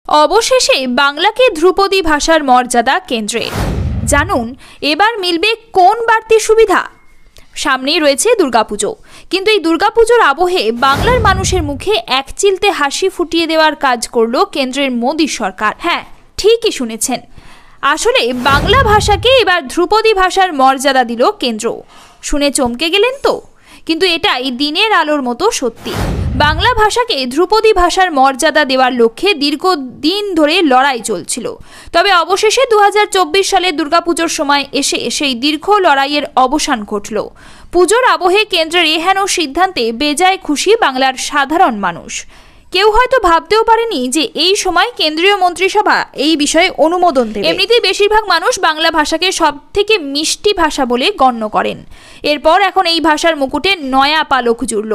অবশেষে বাংলাকে ধ্রুপদী ভাষার মর্যাদা কেন্দ্রে। জানুন এবার মিলবে কোন বাড়তি সুবিধা। সামনেই রয়েছে দুর্গাপুজো, কিন্তু এই দুর্গাপুজোর আবহে বাংলার মানুষের মুখে একচিলতে হাসি ফুটিয়ে দেওয়ার কাজ করলো কেন্দ্রের মোদী সরকার। হ্যাঁ, ঠিকই শুনেছেন, আসলে বাংলা ভাষাকে এবার ধ্রুপদী ভাষার মর্যাদা দিল কেন্দ্র। শুনে চমকে গেলেন তো? কিন্তু এটাই দিনের আলোর মতো সত্যি। বাংলা ভাষাকে ধ্রুপদী ভাষার মর্যাদা দেওয়ার লক্ষ্যে দীর্ঘদিন ধরে লড়াই চলছিল। তবে অবশেষে 2024 সালে দুর্গাপুজোর সময় এসে সেই দীর্ঘ লড়াইয়ের অবসান ঘটল। পুজোর আবহে কেন্দ্রের এহেন সিদ্ধান্তে বেজায় খুশি বাংলার সাধারণ মানুষ। কেউ হয়তো ভাবতেও পারেনি যে এই সময় কেন্দ্রীয় মন্ত্রিসভা এই বিষয়ে অনুমোদন দেবে। এমনিতেই বেশিরভাগ মানুষ বাংলা ভাষাকে সবথেকে মিষ্টি ভাষা বলে গণ্য করেন। এরপর এখন এই ভাষার মুকুটে নয়া পালক জুড়ল।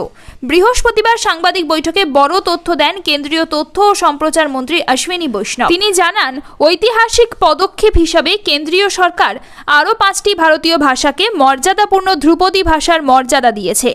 বৃহস্পতিবার সাংবাদিক বৈঠকে বড় তথ্য দেন কেন্দ্রীয় তথ্য ও সম্প্রচার মন্ত্রী অশ্বিনী বৈষ্ণব। তিনি জানান, ঐতিহাসিক পদক্ষেপ হিসাবে কেন্দ্রীয় সরকার আরও 5টি ভারতীয় ভাষাকে মর্যাদাপূর্ণ ধ্রুপদী ভাষার মর্যাদা দিয়েছে।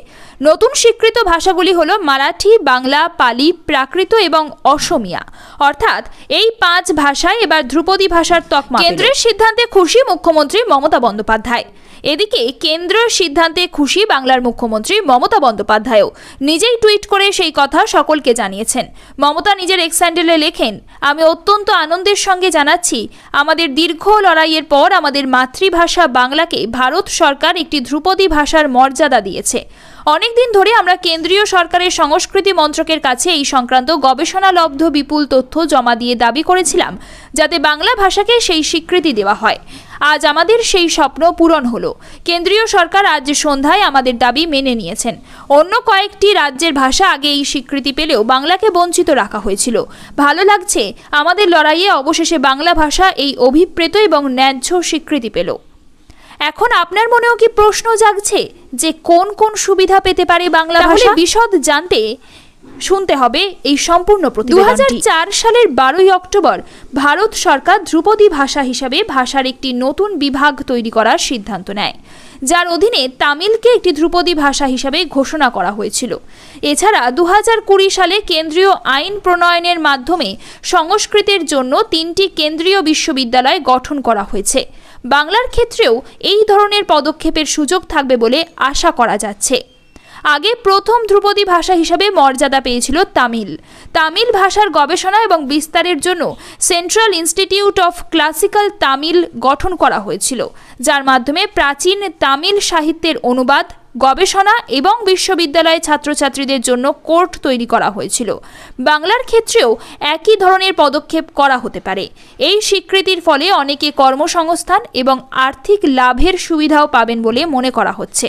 নতুন স্বীকৃত ভাষাগুলি হলো মারাঠি, বাংলা, পালি, প্রাকৃত এবং অসমিয়া। অর্থাৎ এই 5 ভাষায় এবার ধ্রুপদী ভাষার তকমা। কেন্দ্রের সিদ্ধান্তে খুশি মুখ্যমন্ত্রী মমতা বন্দ্যোপাধ্যায়। এদিকে কেন্দ্রের সিদ্ধান্তে খুশি বাংলার মুখ্যমন্ত্রী মমতা বন্দ্যোপাধ্যায়ও নিজেই টুইট করে সেই কথা সকলকে জানিয়েছেন। মমতা নিজের এক্স হ্যান্ডেলে লেখেন, আমি অত্যন্ত আনন্দের সঙ্গে জানাচ্ছি, আমাদের দীর্ঘ লড়াইয়ের পর আমাদের মাতৃভাষা বাংলাকে ভারত সরকার একটি ধ্রুপদী ভাষার মর্যাদা দিয়েছে। অনেকদিন ধরে আমরা কেন্দ্রীয় সরকারের সংস্কৃতি মন্ত্রকের কাছে এই সংক্রান্ত গবেষণালব্ধ বিপুল তথ্য জমা দিয়ে দাবি করেছিলাম যাতে বাংলা ভাষাকে সেই স্বীকৃতি দেওয়া হয়। আজ আমাদের সেই স্বপ্ন পূরণ হলো। কেন্দ্রীয় সরকার আজ সন্ধ্যায় আমাদের দাবি মেনে নিয়েছেন। অন্য কয়েকটি রাজ্যের ভাষা আগে এই স্বীকৃতি পেলেও বাংলাকে বঞ্চিত রাখা হয়েছিল। ভালো লাগছে, আমাদের লড়াইয়ে অবশেষে বাংলা ভাষা এই অভিপ্রেত এবং ন্যায্য স্বীকৃতি পেল। এখন আপনার মনেও কি প্রশ্ন জাগছে যে কোন কোন সুবিধা পেতে পারে বাংলা ভাষা? বিশদ জানতে শুনতে হবে এই সম্পূর্ণ প্রতিবেদনটি। 2004 সালের 12ই অক্টোবর ভারত সরকার ধ্রুপদী ভাষা হিসাবে ভাষার একটি নতুন বিভাগ তৈরি করার সিদ্ধান্ত নেয়, যার অধীনে তামিলকে একটি ধ্রুপদী ভাষা হিসাবে ঘোষণা করা হয়েছিল। এছাড়া 2020 সালে কেন্দ্রীয় আইন প্রণয়নের মাধ্যমে সংস্কৃতের জন্য 3টি কেন্দ্রীয় বিশ্ববিদ্যালয় গঠন করা হয়েছে। বাংলার ক্ষেত্রেও এই ধরনের পদক্ষেপের সুযোগ থাকবে বলে আশা করা যাচ্ছে। আগে প্রথম ধ্রুপদী ভাষা হিসাবে মর্যাদা পেয়েছিল তামিল। তামিল ভাষার গবেষণা এবং বিস্তারের জন্য central institute of classical Tamil গঠন করা হয়েছিল, যার মাধ্যমে প্রাচীন তামিল সাহিত্যের অনুবাদ, গবেষণা এবং বিশ্ববিদ্যালয়ে ছাত্রছাত্রীদের জন্য কোর্ট তৈরি করা হয়েছিল। বাংলার ক্ষেত্রেও একই ধরনের পদক্ষেপ করা হতে পারে। এই স্বীকৃতির ফলে অনেকে কর্মসংস্থান এবং আর্থিক লাভের সুবিধাও পাবেন বলে মনে করা হচ্ছে।